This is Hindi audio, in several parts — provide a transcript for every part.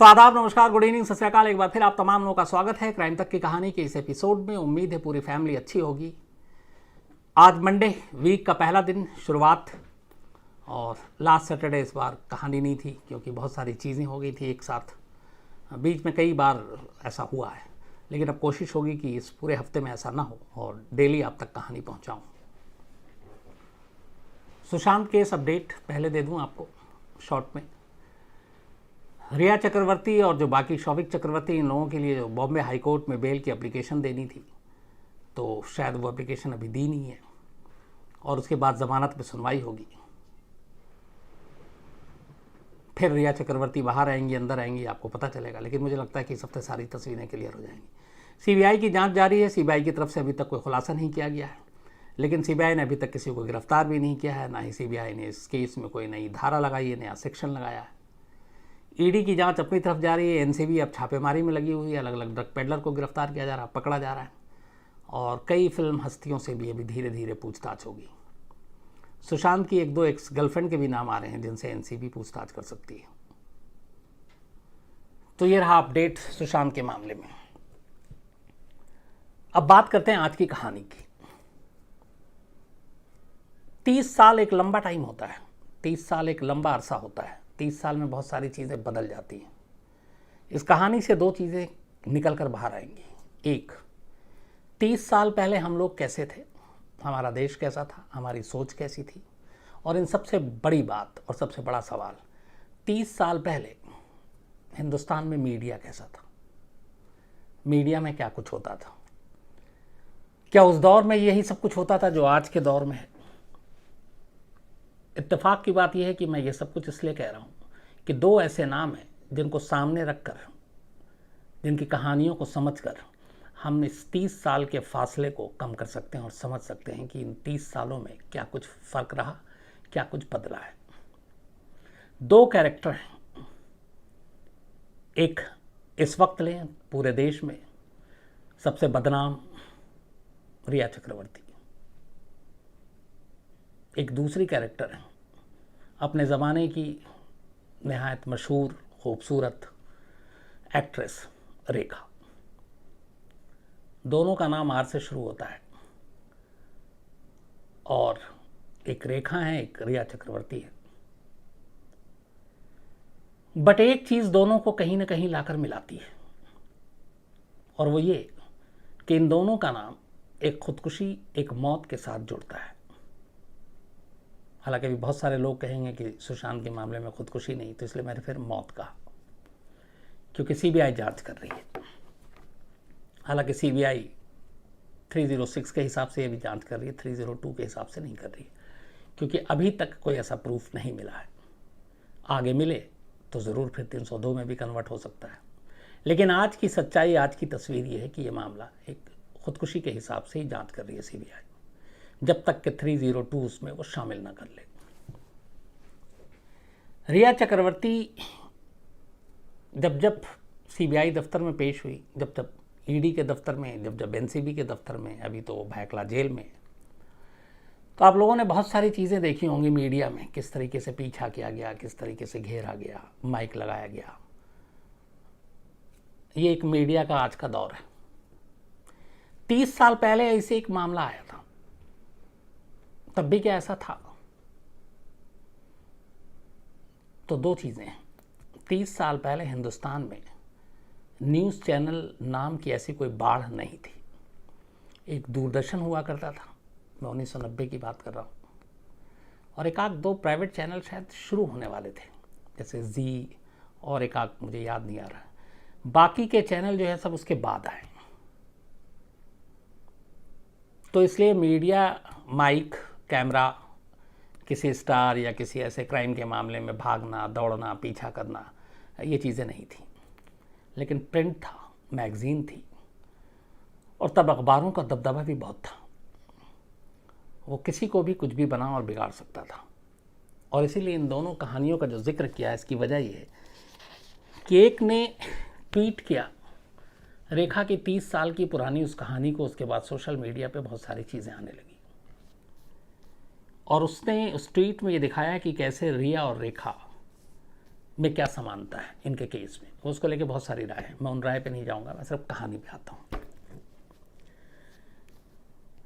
तो आदाब, नमस्कार, गुड इवनिंग, सत श्री अकाल। एक बार फिर आप तमाम लोगों का स्वागत है क्राइम तक की कहानी के इस एपिसोड में। उम्मीद है पूरी फैमिली अच्छी होगी। आज मंडे, वीक का पहला दिन, शुरुआत। और लास्ट सैटरडे इस बार कहानी नहीं थी क्योंकि बहुत सारी चीज़ें हो गई थी एक साथ। बीच में कई बार ऐसा हुआ है, लेकिन अब कोशिश होगी कि इस पूरे हफ्ते में ऐसा ना हो और डेली आप तक कहानी पहुंचाऊं। सुशांत केस अपडेट पहले दे दूं आपको शॉर्ट में। रिया चक्रवर्ती और जो बाकी शौविक चक्रवर्ती, इन लोगों के लिए जो बॉम्बे हाई कोर्ट में बेल की एप्लीकेशन देनी थी, तो शायद वो एप्लीकेशन अभी दी नहीं है और उसके बाद ज़मानत में सुनवाई होगी। फिर रिया चक्रवर्ती बाहर आएंगी, अंदर आएंगी, आपको पता चलेगा। लेकिन मुझे लगता है कि इस हफ्ते सारी तस्वीरें क्लियर हो जाएंगी। सीबीआई की जांच जारी है। सीबीआई की तरफ से अभी तक कोई खुलासा नहीं किया गया है, लेकिन सीबीआई ने अभी तक किसी को गिरफ्तार भी नहीं किया है। ना ही सीबीआई ने इस केस में कोई नई धारा लगाई है, नया सेक्शन लगाया है। ईडी की जांच अपनी तरफ जारी है। एनसीबी अब छापेमारी में लगी हुई है। अलग अलग ड्रग पेडलर को गिरफ्तार किया जा रहा है, पकड़ा जा रहा है। और कई फिल्म हस्तियों से भी अभी धीरे धीरे पूछताछ होगी। सुशांत की एक दो एक्स गर्लफ्रेंड के भी नाम आ रहे हैं जिनसे एनसीबी पूछताछ कर सकती है। तो ये रहा अपडेट सुशांत के मामले में। अब बात करते हैं आज की कहानी की। 30 साल एक लंबा टाइम होता है। 30 साल एक लंबा अरसा होता है। 30 साल में बहुत सारी चीज़ें बदल जाती हैं। इस कहानी से दो चीज़ें निकल कर बाहर आएंगी। एक, 30 साल पहले हम लोग कैसे थे, हमारा देश कैसा था, हमारी सोच कैसी थी। और इन सबसे बड़ी बात और सबसे बड़ा सवाल, 30 साल पहले हिंदुस्तान में मीडिया कैसा था। मीडिया में क्या कुछ होता था। क्या उस दौर में यही सब कुछ होता था जो आज के दौर में है। इत्तेफाक की बात यह है कि मैं ये सब कुछ इसलिए कह रहा हूँ कि दो ऐसे नाम हैं जिनको सामने रखकर, जिनकी कहानियों को समझकर हम इस 30 साल के फासले को कम कर सकते हैं और समझ सकते हैं कि इन 30 सालों में क्या कुछ फ़र्क रहा, क्या कुछ बदला है। दो कैरेक्टर हैं। एक इस वक्त लें पूरे देश में सबसे बदनाम रिया चक्रवर्ती। एक दूसरी कैरेक्टर है अपने ज़माने की नहायत मशहूर खूबसूरत एक्ट्रेस रेखा। दोनों का नाम आर से शुरू होता है और एक रेखा है, एक रिया चक्रवर्ती है। बट एक चीज़ दोनों को कहीं ना कहीं लाकर मिलाती है, और वो ये कि इन दोनों का नाम एक खुदकुशी, एक मौत के साथ जुड़ता है। हालांकि अभी बहुत सारे लोग कहेंगे कि सुशांत के मामले में खुदकुशी नहीं, तो इसलिए मैंने फिर मौत कहा, क्योंकि सीबीआई जांच कर रही है। हालांकि सीबीआई 306 के हिसाब से ये भी जांच कर रही है, 302 के हिसाब से नहीं कर रही है, क्योंकि अभी तक कोई ऐसा प्रूफ नहीं मिला है। आगे मिले तो ज़रूर फिर 302 में भी कन्वर्ट हो सकता है। लेकिन आज की सच्चाई, आज की तस्वीर ये है कि ये मामला एक खुदकुशी के हिसाब से ही जांच कर रही है सीबीआई, जब तक कि 302 उसमें वो शामिल ना कर ले। रिया चक्रवर्ती जब जब सीबीआई दफ्तर में पेश हुई, जब जब ईडी के दफ्तर में, जब जब एनसीबी के दफ्तर में, अभी तो भैकला जेल में, तो आप लोगों ने बहुत सारी चीज़ें देखी होंगी मीडिया में, किस तरीके से पीछा किया गया, किस तरीके से घेरा गया, माइक लगाया गया। ये एक मीडिया का आज का दौर है। 30 साल पहले ऐसे एक मामला आया था, तब भी क्या ऐसा था? तो दो चीज़ें हैं। 30 साल पहले हिंदुस्तान में न्यूज़ चैनल नाम की ऐसी कोई बाढ़ नहीं थी। एक दूरदर्शन हुआ करता था, मैं 1990 की बात कर रहा हूँ, और एक आध दो प्राइवेट चैनल शायद शुरू होने वाले थे, जैसे जी, और एक आध मुझे याद नहीं आ रहा है। बाकी के चैनल जो है सब उसके बाद आए। तो इसलिए मीडिया, माइक, कैमरा, किसी स्टार या किसी ऐसे क्राइम के मामले में भागना, दौड़ना, पीछा करना, ये चीज़ें नहीं थी। लेकिन प्रिंट था, मैगज़ीन थी, और तब अखबारों का दबदबा भी बहुत था। वो किसी को भी कुछ भी बना और बिगाड़ सकता था। और इसीलिए इन दोनों कहानियों का जो जिक्र किया है, इसकी वजह ये है कि एक ने ट्वीट किया रेखा की 30 साल की पुरानी उस कहानी को, उसके बाद सोशल मीडिया पे बहुत सारी चीज़ें आने लगी, और उसने उस ट्वीट में ये दिखाया कि कैसे रिया और रेखा में क्या समानता है इनके केस में, उसको लेके बहुत सारी राय है, मैं उन राय पे नहीं जाऊंगा, मैं सिर्फ कहानी पे आता हूँ।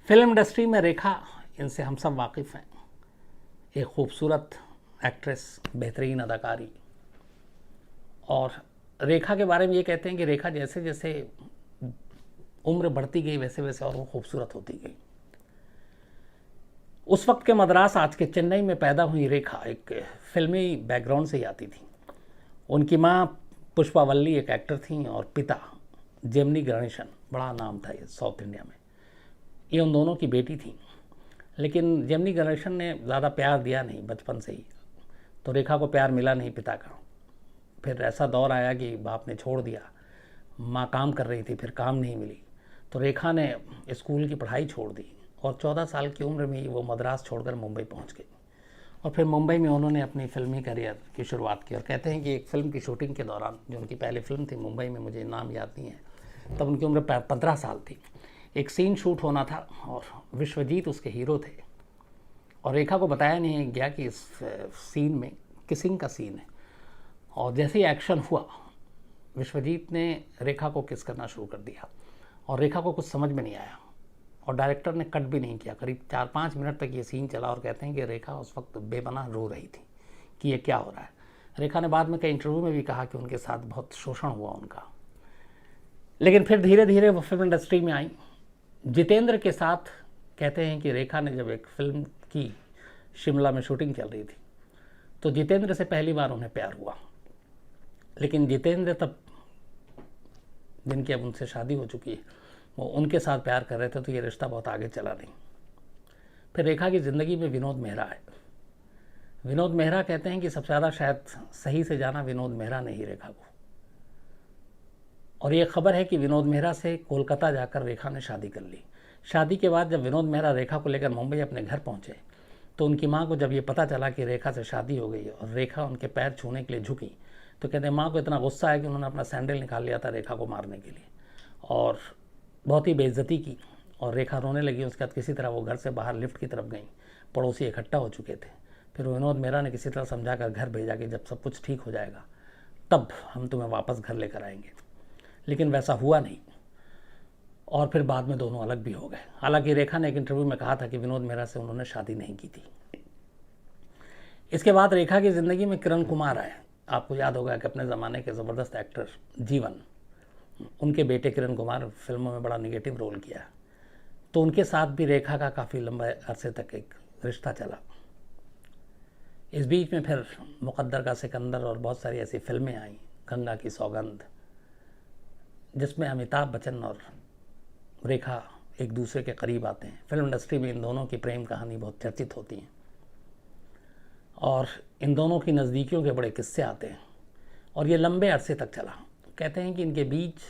फिल्म इंडस्ट्री में रेखा, इनसे हम सब वाकिफ़ हैं, एक खूबसूरत एक्ट्रेस, बेहतरीन अदाकारी। और रेखा के बारे में ये कहते हैं कि रेखा जैसे जैसे उम्र बढ़ती गई वैसे वैसे और वो खूबसूरत होती गई। उस वक्त के मद्रास, आज के चेन्नई में पैदा हुई रेखा एक फिल्मी बैकग्राउंड से ही आती थी। उनकी माँ पुष्पावल्ली एक एक्टर थी और पिता जेमिनी गणेशन, बड़ा नाम था ये साउथ इंडिया में, ये उन दोनों की बेटी थी। लेकिन जेमिनी गणेशन ने ज़्यादा प्यार दिया नहीं बचपन से ही, तो रेखा को प्यार मिला नहीं पिता का। फिर ऐसा दौर आया कि बाप ने छोड़ दिया, माँ काम कर रही थी, फिर काम नहीं मिली, तो रेखा ने स्कूल की पढ़ाई छोड़ दी और 14 साल की उम्र में ही वो मद्रास छोड़कर मुंबई पहुंच गई। और फिर मुंबई में उन्होंने अपनी फिल्मी करियर की शुरुआत की। और कहते हैं कि एक फ़िल्म की शूटिंग के दौरान, जो उनकी पहली फ़िल्म थी मुंबई में, मुझे नाम याद नहीं है, तब उनकी उम्र 15 साल थी। एक सीन शूट होना था और विश्वजीत उसके हीरो थे, और रेखा को बताया नहीं गया कि इस सीन में किसिंग का सीन है। और जैसे ही एक्शन हुआ, विश्वजीत ने रेखा को किस करना शुरू कर दिया और रेखा को कुछ समझ में नहीं आया और डायरेक्टर ने कट भी नहीं किया। करीब 4-5 मिनट तक ये सीन चला और कहते हैं कि रेखा उस वक्त बेपनाह रो रही थी कि ये क्या हो रहा है। रेखा ने बाद में कई इंटरव्यू में भी कहा कि उनके साथ बहुत शोषण हुआ उनका। लेकिन फिर धीरे धीरे वो फिल्म इंडस्ट्री में आई। जितेंद्र के साथ कहते हैं कि रेखा ने जब एक फिल्म की, शिमला में शूटिंग चल रही थी, तो जितेंद्र से पहली बार उन्हें प्यार हुआ। लेकिन जितेंद्र तब, जिनकी अब उनसे शादी हो चुकी है, वो उनके साथ प्यार कर रहे थे, तो ये रिश्ता बहुत आगे चला नहीं। फिर रेखा की ज़िंदगी में विनोद मेहरा है। विनोद मेहरा कहते हैं कि सबसे ज़्यादा शायद सही से जाना विनोद मेहरा ने ही रेखा को। और ये खबर है कि विनोद मेहरा से कोलकाता जाकर रेखा ने शादी कर ली। शादी के बाद जब विनोद मेहरा रेखा को लेकर मुंबई अपने घर पहुंचे, तो उनकी माँ को जब ये पता चला कि रेखा से शादी हो गई और रेखा उनके पैर छूने के लिए झुकी, तो कहते हैं माँ को इतना गुस्सा है कि उन्होंने अपना सैंडल निकाल लिया था रेखा को मारने के लिए और बहुत ही बेइज्जती की। और रेखा रोने लगी। उसके बाद किसी तरह वो घर से बाहर लिफ्ट की तरफ गई, पड़ोसी इकट्ठा हो चुके थे। फिर विनोद मेहरा ने किसी तरह समझा कर घर भेजा कि जब सब कुछ ठीक हो जाएगा तब हम तुम्हें वापस घर लेकर आएंगे। लेकिन वैसा हुआ नहीं और फिर बाद में दोनों अलग भी हो गए। हालांकि रेखा ने एक इंटरव्यू में कहा था कि विनोद मेहरा से उन्होंने शादी नहीं की थी। इसके बाद रेखा की ज़िंदगी में किरण कुमार आए। आपको याद होगा कि अपने ज़माने के ज़बरदस्त एक्टर जीवन, उनके बेटे किरण कुमार फिल्मों में बड़ा निगेटिव रोल किया, तो उनके साथ भी रेखा का काफ़ी लंबे अरसे तक एक रिश्ता चला। इस बीच में फिर मुकद्दर का सिकंदर और बहुत सारी ऐसी फिल्में आईं, गंगा की सौगंध, जिसमें अमिताभ बच्चन और रेखा एक दूसरे के करीब आते हैं। फिल्म इंडस्ट्री में इन दोनों की प्रेम कहानी बहुत चर्चित होती है और इन दोनों की नज़दीकियों के बड़े किस्से आते हैं और ये लंबे अरसे तक चला। कहते हैं कि इनके बीच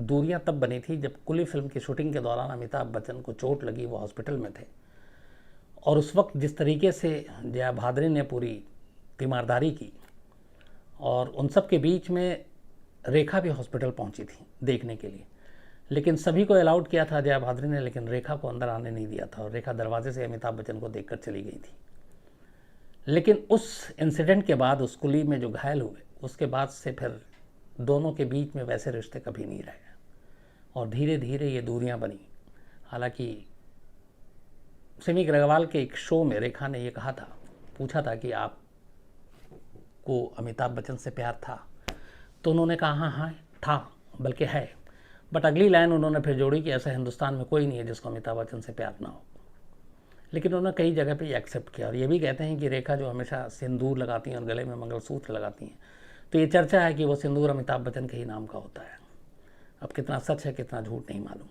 दूरियां तब बनी थी जब कुली फिल्म की शूटिंग के दौरान अमिताभ बच्चन को चोट लगी, वो हॉस्पिटल में थे, और उस वक्त जिस तरीके से जया भाद्री ने पूरी तीमारदारी की और उन सब के बीच में रेखा भी हॉस्पिटल पहुंची थी देखने के लिए। लेकिन सभी को अलाउड किया था जया भाद्री ने, लेकिन रेखा को अंदर आने नहीं दिया था और रेखा दरवाजे से अमिताभ बच्चन को देखकर चली गई थी। लेकिन उस इंसिडेंट के बाद, उस कुली में जो घायल हुए, उसके बाद से फिर दोनों के बीच में वैसे रिश्ते कभी नहीं रहे और धीरे धीरे ये दूरियां बनी। हालांकि सिमी ग्रेवाल के एक शो में रेखा ने ये कहा था, पूछा था कि आपको अमिताभ बच्चन से प्यार था, तो उन्होंने कहा हाँ हाँ था, बल्कि है। बट अगली लाइन उन्होंने फिर जोड़ी कि ऐसा हिंदुस्तान में कोई नहीं है जिसको अमिताभ बच्चन से प्यार ना हो। लेकिन उन्होंने कई जगह पे ये एक्सेप्ट किया। और ये भी कहते हैं कि रेखा जो हमेशा सिंदूर लगाती हैं और गले में मंगलसूत्र लगाती हैं, तो ये चर्चा है कि वो सिंदूर अमिताभ बच्चन के ही नाम का होता है। अब कितना सच है कितना झूठ नहीं मालूम।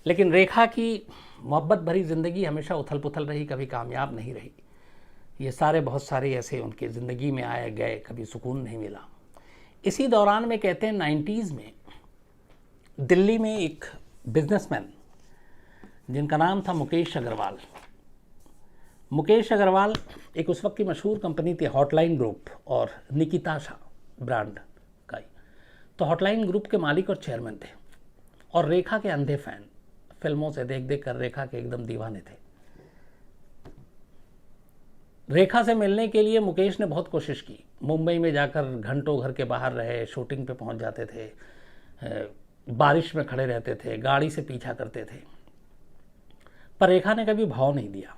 लेकिन रेखा की मोहब्बत भरी ज़िंदगी हमेशा उथल पुथल रही, कभी कामयाब नहीं रही। ये सारे बहुत सारे ऐसे उनकी ज़िंदगी में आए गए, कभी सुकून नहीं मिला। इसी दौरान में कहते हैं 90s में दिल्ली में एक बिजनेसमैन जिनका नाम था मुकेश अग्रवाल। मुकेश अग्रवाल एक उस वक्त की मशहूर कंपनी थी हॉटलाइन ग्रुप और निकिताशा ब्रांड का ही। तो हॉटलाइन ग्रुप के मालिक और चेयरमैन थे और रेखा के अंधे फैन, फिल्मों से देख देख कर रेखा के एकदम दीवाने थे। रेखा से मिलने के लिए मुकेश ने बहुत कोशिश की। मुंबई में जाकर घंटों घर के बाहर रहे, शूटिंग पे पहुंच जाते थे, बारिश में खड़े रहते थे, गाड़ी से पीछा करते थे, पर रेखा ने कभी भाव नहीं दिया।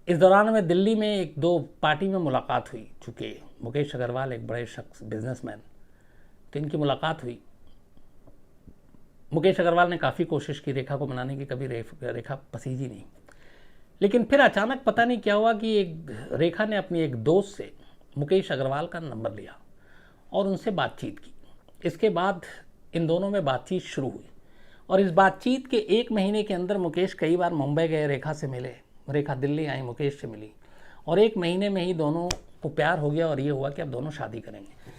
इस दौरान में दिल्ली में एक दो पार्टी में मुलाकात हुई। चूँकि मुकेश अग्रवाल एक बड़े शख्स, बिजनेसमैन, तो इनकी मुलाकात हुई। मुकेश अग्रवाल ने काफ़ी कोशिश की रेखा को मनाने की, कभी रेखा पसीजी नहीं। लेकिन फिर अचानक पता नहीं क्या हुआ कि रेखा ने अपनी एक दोस्त से मुकेश अग्रवाल का नंबर लिया और उनसे बातचीत की। इसके बाद इन दोनों में बातचीत शुरू हुई और इस बातचीत के 1 महीने के अंदर मुकेश कई बार मुंबई गए, रेखा से मिले, रेखा दिल्ली आई, मुकेश से मिली और 1 महीने में ही दोनों को प्यार हो गया और ये हुआ कि अब दोनों शादी करेंगे।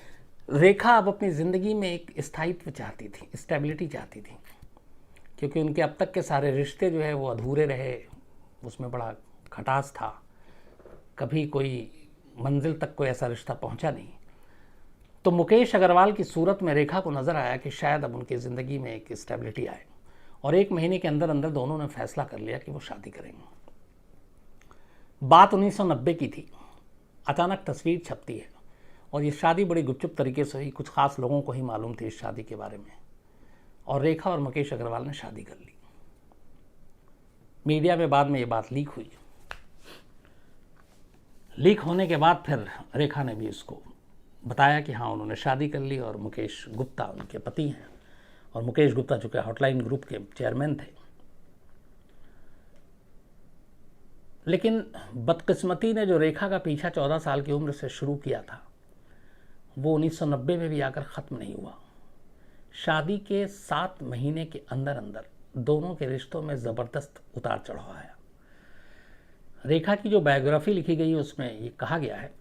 रेखा अब अपनी ज़िंदगी में एक स्थायित्व चाहती थी, स्टेबिलिटी चाहती थी, क्योंकि उनके अब तक के सारे रिश्ते जो है वो अधूरे रहे, उसमें बड़ा खटास था, कभी कोई मंजिल तक कोई ऐसा रिश्ता पहुंचा नहीं। तो मुकेश अग्रवाल की सूरत में रेखा को नज़र आया कि शायद अब उनकी ज़िंदगी में एक स्टेबिलिटी आए और 1 महीने के अंदर अंदर दोनों ने फैसला कर लिया कि वो शादी करेंगे। बात 1990 की थी। अचानक तस्वीर छपती है और ये शादी बड़ी गुपचुप तरीके से हुई, कुछ ख़ास लोगों को ही मालूम थी इस शादी के बारे में, और रेखा और मुकेश अग्रवाल ने शादी कर ली। मीडिया में बाद में ये बात लीक हुई। लीक होने के बाद फिर रेखा ने भी इसको बताया कि हाँ, उन्होंने शादी कर ली और मुकेश गुप्ता उनके पति हैं, और मुकेश गुप्ता चूँकि हॉटलाइन ग्रुप के चेयरमैन थे। लेकिन बदकिस्मती ने जो रेखा का पीछा 14 साल की उम्र से शुरू किया था, वो 1990 में भी आकर ख़त्म नहीं हुआ। शादी के 7 महीने के अंदर अंदर दोनों के रिश्तों में ज़बरदस्त उतार चढ़ाव आया। रेखा की जो बायोग्राफी लिखी गई है उसमें ये कहा गया है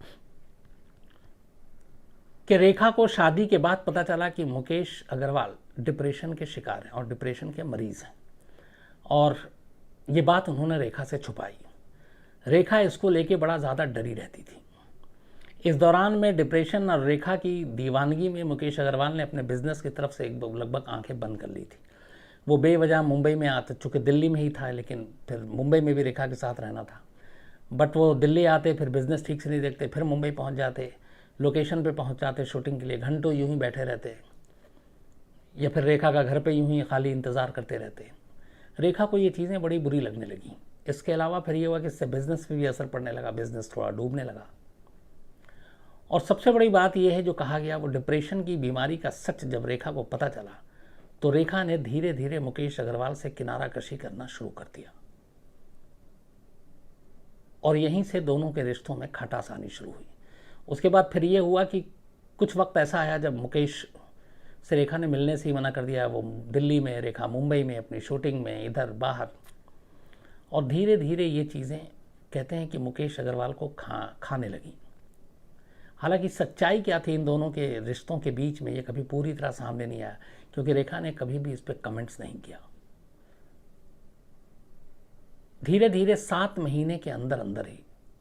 कि रेखा को शादी के बाद पता चला कि मुकेश अग्रवाल डिप्रेशन के शिकार हैं और डिप्रेशन के मरीज़ हैं, और ये बात उन्होंने रेखा से छुपाई। रेखा इसको लेके बड़ा ज़्यादा डरी रहती थी। इस दौरान में डिप्रेशन और रेखा की दीवानगी में मुकेश अग्रवाल ने अपने बिजनेस की तरफ से लगभग आंखें बंद कर ली थी। वो बेवजह मुंबई में आते, चूँकि दिल्ली में ही था, लेकिन फिर मुंबई में भी रेखा के साथ रहना था, बट वो दिल्ली आते, फिर बिज़नेस ठीक से नहीं देखते, फिर मुंबई पहुंच जाते, लोकेशन पे पहुंच जाते शूटिंग के लिए, घंटों यूं ही बैठे रहते, या फिर रेखा का घर पे यूं ही खाली इंतज़ार करते रहते। रेखा को ये चीज़ें बड़ी बुरी लगने लगी। इसके अलावा फिर ये हुआ कि इससे बिज़नेस पे भी असर पड़ने लगा, बिज़नेस थोड़ा डूबने लगा। और सबसे बड़ी बात यह है जो कहा गया, वो डिप्रेशन की बीमारी का सच जब रेखा को पता चला तो रेखा ने धीरे धीरे मुकेश अग्रवाल से किनारा कशी करना शुरू कर दिया, और यहीं से दोनों के रिश्तों में खटास आनी शुरू हुई। उसके बाद फिर ये हुआ कि कुछ वक्त ऐसा आया जब मुकेश से रेखा ने मिलने से ही मना कर दिया। वो दिल्ली में, रेखा मुंबई में अपनी शूटिंग में, इधर बाहर, और धीरे धीरे ये चीज़ें कहते हैं कि मुकेश अग्रवाल को खाने लगी। हालांकि सच्चाई क्या थी इन दोनों के रिश्तों के बीच में, ये कभी पूरी तरह सामने नहीं आया, क्योंकि रेखा ने कभी भी इस पर कमेंट्स नहीं किया। धीरे धीरे 7 महीने के अंदर अंदर ही,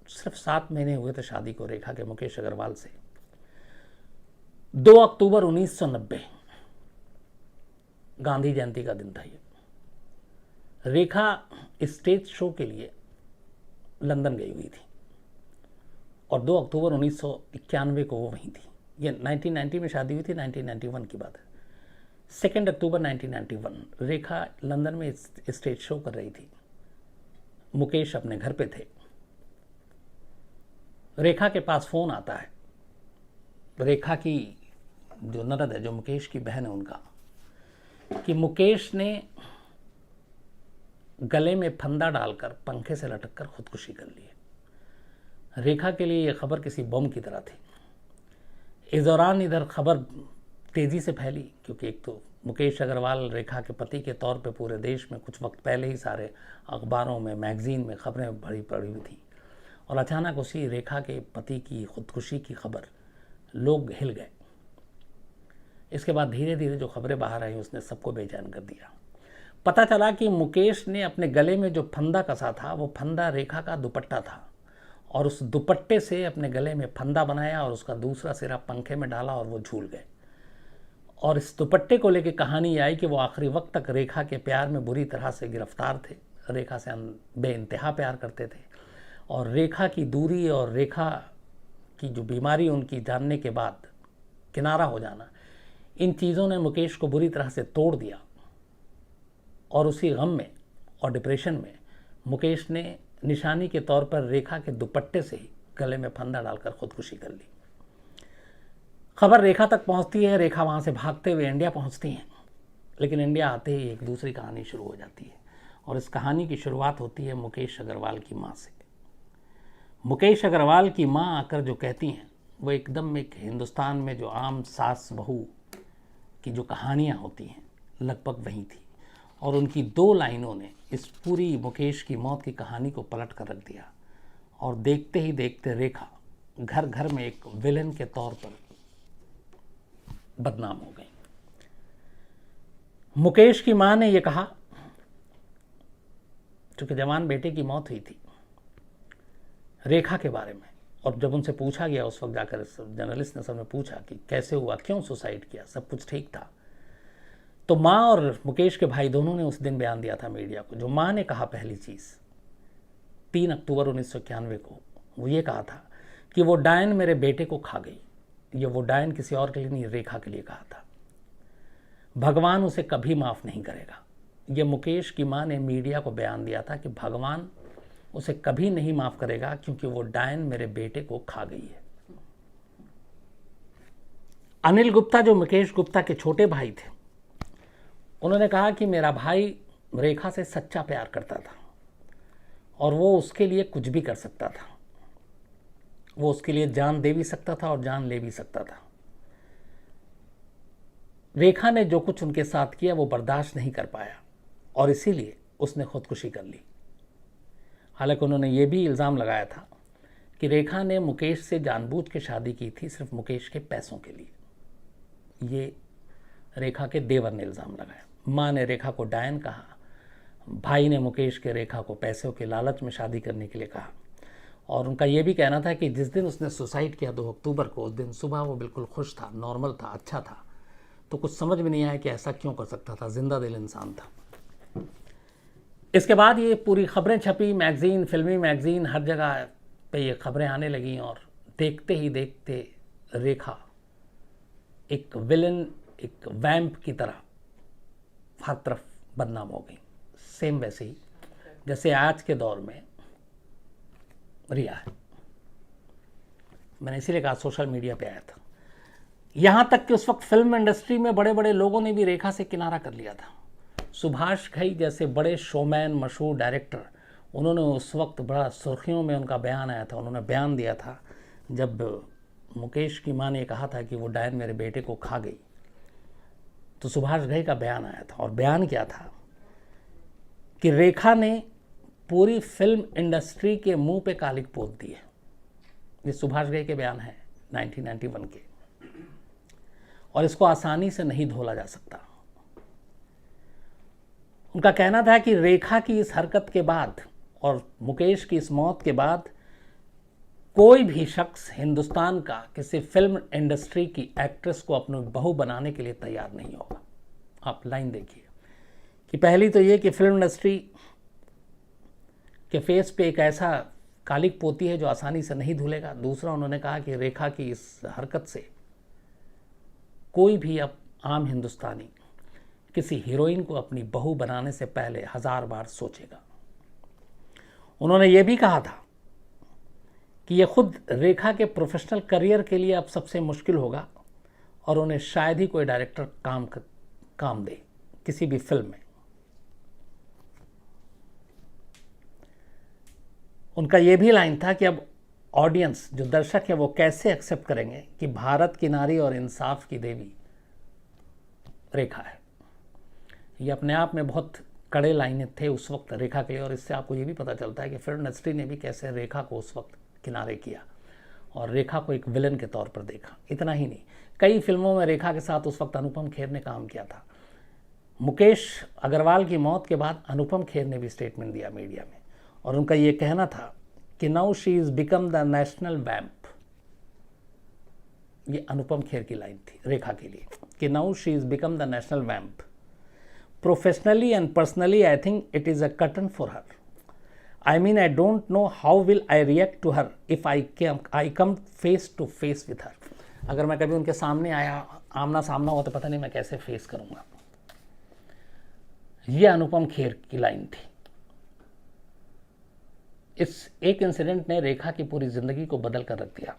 सिर्फ 7 महीने हुए थे शादी को रेखा के मुकेश अग्रवाल से, 2 अक्टूबर 1990 गांधी जयंती का दिन था ये। रेखा स्टेज शो के लिए लंदन गई हुई थी और 2 अक्टूबर 1991 को वो वहीं थी। ये 1990 में शादी हुई थी, 1991 की बात है। 2 अक्टूबर 1991 रेखा लंदन में स्टेज शो कर रही थी। मुकेश अपने घर पे थे। रेखा के पास फ़ोन आता है, रेखा की जो ननद है, जो मुकेश की बहन है, उनका, कि मुकेश ने गले में फंदा डालकर पंखे से लटककर खुदकुशी कर ली है। रेखा के लिए यह खबर किसी बम की तरह थी। इस दौरान इधर खबर तेज़ी से फैली, क्योंकि एक तो मुकेश अग्रवाल रेखा के पति के तौर पे पूरे देश में कुछ वक्त पहले ही सारे अखबारों में, मैगज़ीन में खबरें बड़ी पड़ी हुई थी, और अचानक उसी रेखा के पति की खुदकुशी की खबर, लोग हिल गए। इसके बाद धीरे धीरे जो खबरें बाहर आई उसने सबको बेचैन कर दिया। पता चला कि मुकेश ने अपने गले में जो फंदा कसा था, वो फंदा रेखा का दुपट्टा था, और उस दुपट्टे से अपने गले में फंदा बनाया और उसका दूसरा सिरा पंखे में डाला और वो झूल गए। और इस दुपट्टे को लेकर कहानी आई कि वो आखिरी वक्त तक रेखा के प्यार में बुरी तरह से गिरफ्तार थे, रेखा से बेइंतहा प्यार करते थे, और रेखा की दूरी और रेखा की जो बीमारी उनकी जानने के बाद किनारा हो जाना, इन चीज़ों ने मुकेश को बुरी तरह से तोड़ दिया। और उसी गम में और डिप्रेशन में मुकेश ने निशानी के तौर पर रेखा के दुपट्टे से ही गले में फंदा डालकर खुदकुशी कर ली। खबर रेखा तक पहुंचती है, रेखा वहाँ से भागते हुए इंडिया पहुंचती हैं, लेकिन इंडिया आते ही एक दूसरी कहानी शुरू हो जाती है। और इस कहानी की शुरुआत होती है मुकेश अग्रवाल की माँ से। मुकेश अग्रवाल की माँ आकर जो कहती हैं वो एकदम एक हिंदुस्तान में जो आम सास बहू की जो कहानियाँ होती हैं लगभग वही थी। और उनकी 2 लाइनों ने इस पूरी मुकेश की मौत की कहानी को पलट कर रख दिया। और देखते ही देखते रेखा घर घर में एक विलेन के तौर पर बदनाम हो गई। मुकेश की मां ने यह कहा, चूंकि जवान बेटे की मौत हुई थी, रेखा के बारे में, और जब उनसे पूछा गया उस वक्त जाकर जर्नलिस्ट ने सबने पूछा कि कैसे हुआ, क्यों सुसाइड किया, सब कुछ ठीक था, तो मां और मुकेश के भाई दोनों ने उस दिन बयान दिया था मीडिया को। जो मां ने कहा पहली चीज़ 3 अक्टूबर 1991 को, वो ये कहा था कि वो डायन मेरे बेटे को खा गई। ये वो डायन किसी और के लिए नहीं, रेखा के लिए कहा था। भगवान उसे कभी माफ़ नहीं करेगा। ये मुकेश की मां ने मीडिया को बयान दिया था कि भगवान उसे कभी नहीं माफ़ करेगा क्योंकि वो डायन मेरे बेटे को खा गई है। अनिल गुप्ता जो मुकेश गुप्ता के छोटे भाई थे, उन्होंने कहा कि मेरा भाई रेखा से सच्चा प्यार करता था और वो उसके लिए कुछ भी कर सकता था। वो उसके लिए जान दे भी सकता था और जान ले भी सकता था। रेखा ने जो कुछ उनके साथ किया वो बर्दाश्त नहीं कर पाया और इसीलिए उसने खुदकुशी कर ली। हालांकि उन्होंने ये भी इल्ज़ाम लगाया था कि रेखा ने मुकेश से जानबूझ के शादी की थी सिर्फ मुकेश के पैसों के लिए। ये रेखा के देवर ने इल्ज़ाम लगाया। माँ ने रेखा को डायन कहा, भाई ने मुकेश के रेखा को पैसों के लालच में शादी करने के लिए कहा। और उनका यह भी कहना था कि जिस दिन उसने सुसाइड किया 2 अक्टूबर को, उस दिन सुबह वो बिल्कुल खुश था, नॉर्मल था, अच्छा था। तो कुछ समझ में नहीं आया कि ऐसा क्यों कर सकता था, जिंदा दिल इंसान था। इसके बाद ये पूरी खबरें छपी, मैगज़ीन, फिल्मी मैगज़ीन, हर जगह पे ये खबरें आने लगीं और देखते ही देखते रेखा एक विलन, एक वैम्प की तरह हर तरफ बदनाम हो गई। सेम वैसे ही जैसे आज के दौर में रिया है। मैंने इसीलिए कहा सोशल मीडिया पे आया था। यहाँ तक कि उस वक्त फिल्म इंडस्ट्री में बड़े बड़े लोगों ने भी रेखा से किनारा कर लिया था। सुभाष घई जैसे बड़े शोमैन, मशहूर डायरेक्टर, उन्होंने उस वक्त बड़ा सुर्खियों में उनका बयान आया था। उन्होंने बयान दिया था जब मुकेश की मां ने कहा था कि वो डायन मेरे बेटे को खा गई, तो सुभाष घई का बयान आया था। और बयान क्या था कि रेखा ने पूरी फिल्म इंडस्ट्री के मुंह पे कालिक पोत दी है। ये सुभाष घई के बयान है 1991 के, और इसको आसानी से नहीं धोला जा सकता। उनका कहना था कि रेखा की इस हरकत के बाद और मुकेश की इस मौत के बाद कोई भी शख्स हिंदुस्तान का किसी फिल्म इंडस्ट्री की एक्ट्रेस को अपनी बहू बनाने के लिए तैयार नहीं होगा। आप लाइन देखिए कि पहली तो ये कि फिल्म इंडस्ट्री के फेस पे एक ऐसा कालिक पोती है जो आसानी से नहीं धुलेगा। दूसरा, उन्होंने कहा कि रेखा की इस हरकत से कोई भी अब आम हिंदुस्तानी किसी हीरोइन को अपनी बहू बनाने से पहले 1000 बार सोचेगा। उन्होंने ये भी कहा था कि ये खुद रेखा के प्रोफेशनल करियर के लिए अब सबसे मुश्किल होगा और उन्हें शायद ही कोई डायरेक्टर काम दे किसी भी फिल्म में। उनका ये भी लाइन था कि अब ऑडियंस, जो दर्शक है, वो कैसे एक्सेप्ट करेंगे कि भारत की नारी और इंसाफ की देवी रेखा है। ये अपने आप में बहुत कड़े लाइनें थे उस वक्त रेखा के लिए। और इससे आपको ये भी पता चलता है कि फिल्म इंडस्ट्री ने भी कैसे रेखा को उस वक्त किनारे किया और रेखा को एक विलन के तौर पर देखा। इतना ही नहीं, कई फिल्मों में रेखा के साथ उस वक्त अनुपम खेर ने काम किया था। मुकेश अग्रवाल की मौत के बाद अनुपम खेर ने भी स्टेटमेंट दिया मीडिया में, और उनका ये कहना था कि now she is become the national vamp. ये अनुपम खेर की लाइन थी रेखा के लिए कि now she is become the national vamp. Professionally and personally I think it is a curtain for her. I mean, I don't know how will I react to her if I come face to face with her. अगर मैं कभी उनके सामने आया, आमना सामना हो, तो पता नहीं मैं कैसे फेस करूंगा। यह अनुपम खेर की लाइन थी। इस एक इंसिडेंट ने रेखा की पूरी जिंदगी को बदल कर रख दिया।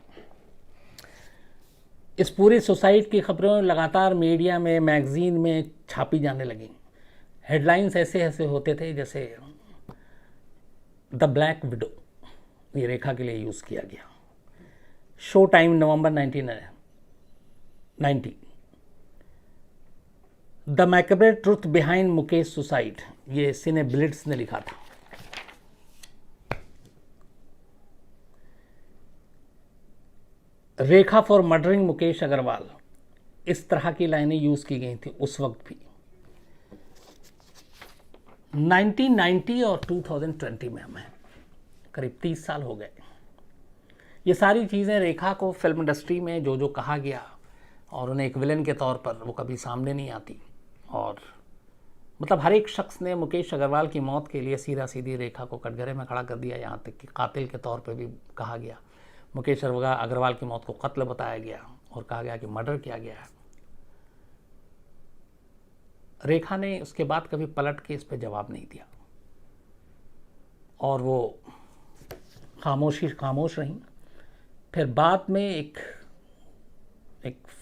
इस पूरी सुसाइड की खबरें लगातार मीडिया में, मैगजीन में छापी जाने लगी। हेडलाइंस ऐसे ऐसे होते थे जैसे द ब्लैक विडो, ये रेखा के लिए यूज़ किया गया। Show time November 1990। The macabre truth behind Mukesh suicide, ये सिने ब्लिट्स ने लिखा था। रेखा फॉर मर्डरिंग मुकेश अग्रवाल, इस तरह की लाइनें यूज़ की गई थी उस वक्त भी। 1990 और 2020 में हमें करीब 30 साल हो गए। ये सारी चीज़ें रेखा को फिल्म इंडस्ट्री में जो जो कहा गया और उन्हें एक विलन के तौर पर वो कभी सामने नहीं आती। और मतलब हर एक शख्स ने मुकेश अग्रवाल की मौत के लिए सीधा सीधी रेखा को कटघरे में खड़ा कर दिया, यहाँ तक कि कातिल के तौर पर भी कहा गया। मुकेश अग्रवाल की मौत को कत्ल बताया गया और कहा गया कि मर्डर किया गया है। रेखा ने उसके बाद कभी पलट के इस पर जवाब नहीं दिया और वो खामोश रहीं। फिर बाद में एक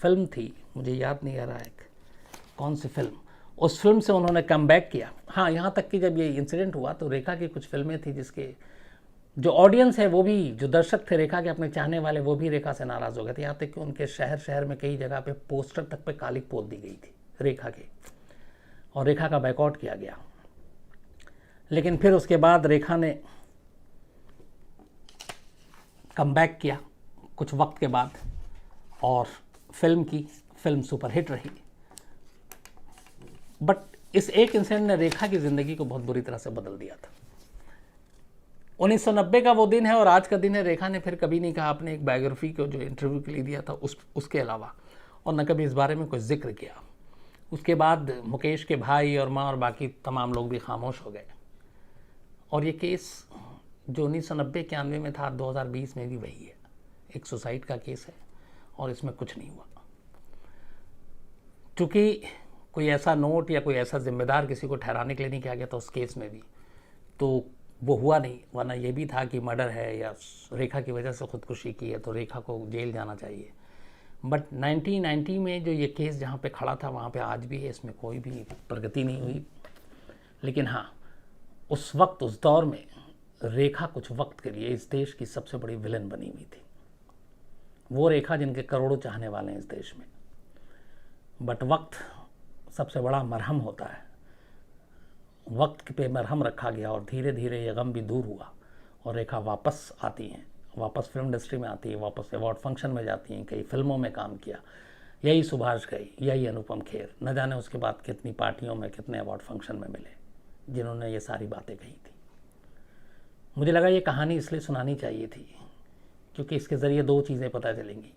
फिल्म थी, मुझे याद नहीं आ रहा है कौन सी फिल्म, उस फिल्म से उन्होंने कम बैक किया। हाँ, यहाँ तक कि जब ये इंसिडेंट हुआ तो रेखा की कुछ फिल्में थी जिसके जो ऑडियंस है वो भी, जो दर्शक थे रेखा के अपने चाहने वाले, वो भी रेखा से नाराज़ हो गए थे। यहाँ तक कि उनके शहर में कई जगह पे पोस्टर तक पे काली पोत दी गई थी रेखा के, और रेखा का बैकआउट किया गया। लेकिन फिर उसके बाद रेखा ने कमबैक किया कुछ वक्त के बाद और फिल्म सुपरहिट रही। बट इस एक इंसिडेंट ने रेखा की ज़िंदगी को बहुत बुरी तरह से बदल दिया था। 1990 का वो दिन है और आज का दिन है। रेखा ने फिर कभी नहीं कहा अपने एक बायोग्राफी को जो इंटरव्यू के लिए दिया था उसके अलावा, और न कभी इस बारे में कोई जिक्र किया। उसके बाद मुकेश के भाई और माँ और बाकी तमाम लोग भी खामोश हो गए। और ये केस जो 1990-91 में था, 2020 में भी वही है, एक सुसाइड का केस है और इसमें कुछ नहीं हुआ। चूँकि कोई ऐसा नोट या कोई ऐसा जिम्मेदार किसी को ठहराने के लिए नहीं किया गया था उस केस में भी, तो वो हुआ नहीं। वरना ये भी था कि मर्डर है या रेखा की वजह से ख़ुदकुशी की है तो रेखा को जेल जाना चाहिए। बट 1990 में जो ये केस जहाँ पे खड़ा था वहाँ पे आज भी है, इसमें कोई भी प्रगति नहीं हुई। लेकिन हाँ, उस वक्त, उस दौर में रेखा कुछ वक्त के लिए इस देश की सबसे बड़ी विलन बनी हुई थी। वो रेखा जिनके करोड़ों चाहने वाले हैं इस देश में। बट वक्त सबसे बड़ा मरहम होता है। वक्त पे मरहम रखा गया और धीरे धीरे ये गम भी दूर हुआ और रेखा वापस आती हैं, वापस फिल्म इंडस्ट्री में आती है, वापस अवार्ड फंक्शन में जाती हैं, कई फिल्मों में काम किया। यही सुभाष घई, यही अनुपम खेर, न जाने उसके बाद कितनी पार्टियों में, कितने अवार्ड फंक्शन में मिले जिन्होंने ये सारी बातें कही थी। मुझे लगा ये कहानी इसलिए सुनानी चाहिए थी क्योंकि इसके ज़रिए दो चीज़ें पता चलेंगी।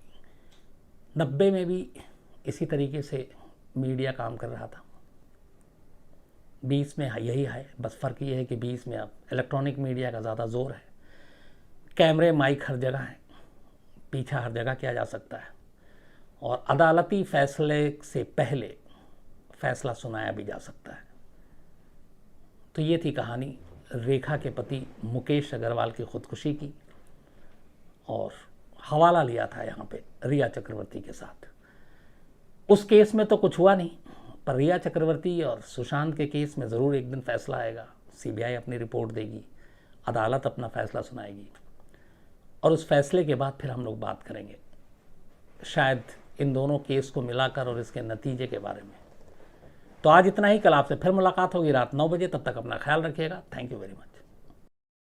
90 में भी इसी तरीके से मीडिया काम कर रहा था, 20 में यही है। बस फ़र्क ये है कि 20 में अब इलेक्ट्रॉनिक मीडिया का ज़्यादा जोर है, कैमरे माइक हर जगह है, पीछा हर जगह किया जा सकता है और अदालती फैसले से पहले फैसला सुनाया भी जा सकता है। तो ये थी कहानी रेखा के पति मुकेश अग्रवाल की ख़ुदकुशी की, और हवाला लिया था यहाँ पे रिया चक्रवर्ती के साथ। उस केस में तो कुछ हुआ नहीं, पर रिया चक्रवर्ती और सुशांत के केस में ज़रूर एक दिन फैसला आएगा। सीबीआई अपनी रिपोर्ट देगी, अदालत अपना फैसला सुनाएगी और उस फैसले के बाद फिर हम लोग बात करेंगे शायद इन दोनों केस को मिलाकर और इसके नतीजे के बारे में। तो आज इतना ही, कल आपसे फिर मुलाकात होगी रात 9 बजे। तब तक अपना ख्याल रखिएगा। Thank you very much.